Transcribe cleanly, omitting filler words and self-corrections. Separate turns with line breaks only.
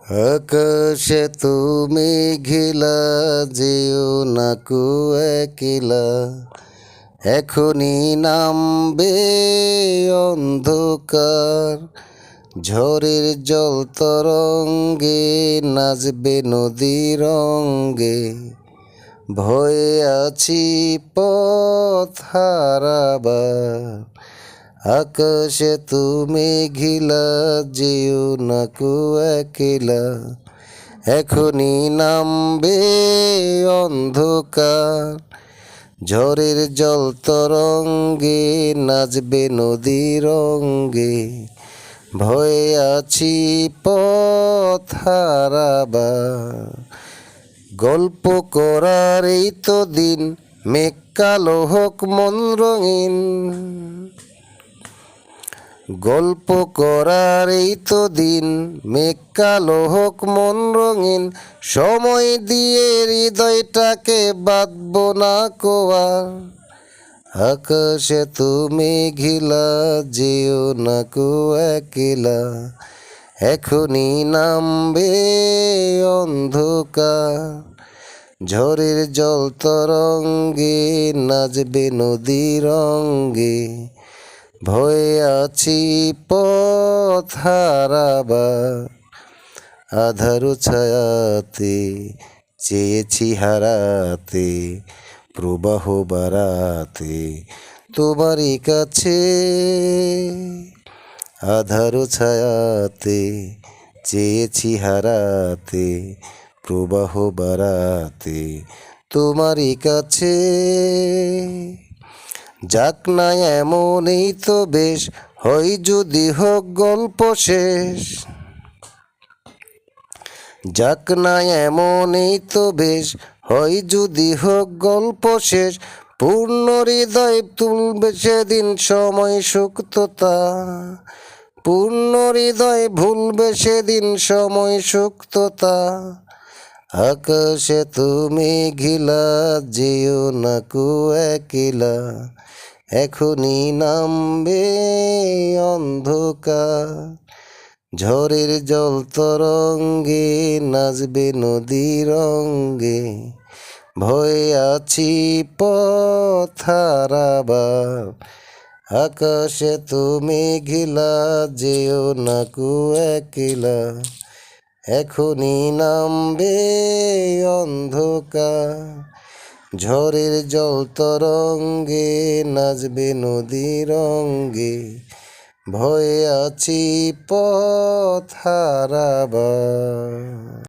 আকাশে তুমি ঘিলা যেও না কো একলা, এখনই নামবে অন্ধকার। ঝড়ের জল তরঙ্গে নাচবে নদীর রঙ্গে, ভয়ে আছি পথ হারাবার। আকাশে তুমি ঘিলা যেও না কো একলা, এখনই নামবে অন্ধকার। ঝড়ের জল তরঙ্গে নাচবে নদীর রঙ্গে, ভয়ে আছি পথ হারাবার। গল্প করার এই তো দিন, মেঘ কালো হোক মন রঙিন। গল্প করার এই তো দিন, মেঘ কালো হোক মন রঙিন। সময় দিয়ে হৃদয়টাকে বাঁধব না কোয়ার। আকাশে তুমি ঘিলা যেও না কো একলা, এখনই নামবে অন্ধকার। ঝড়ের জল তরঙ্গে নাচবে নদীর রঙ্গে, ভয়ে আছি পথ হারাবার। আধারো ছায়াতে চেয়েছি হারাতে, প্রবাহ বাড়াতে তোমারই কাছে। আধারো ছায়াতে চেয়েছি হারাতে, প্রবাহ বাড়াতে তোমারই কাছে। যাক না এমনই তো বেশ, হয় যদি হোক গল্প শেষ। যাক না এমনই তো বেশ, হয় যদি হোক গল্প শেষ। পূর্ণ হৃদয় তুলবে সেদিন সময় সুক্ততা, পূর্ণ হৃদয় ভুলবে সেদিন সময় সুক্ততা। আকাশে তুমি ঘিলা যেও না কো একলা, এখনই নামবে অন্ধকার। ঝড়ের জল তরঙ্গে নাচবে নদীর রঙ্গে, ভয়ে আছি পথ হারাবার। আকাশে তুমি ঘিলা যেও না কো একলা, এখনই নামবে অন্ধকার। ঝড়ের জল তরঙ্গে নাচবে নদীর রঙ্গে, ভয়ে আছি পথ হারাবার।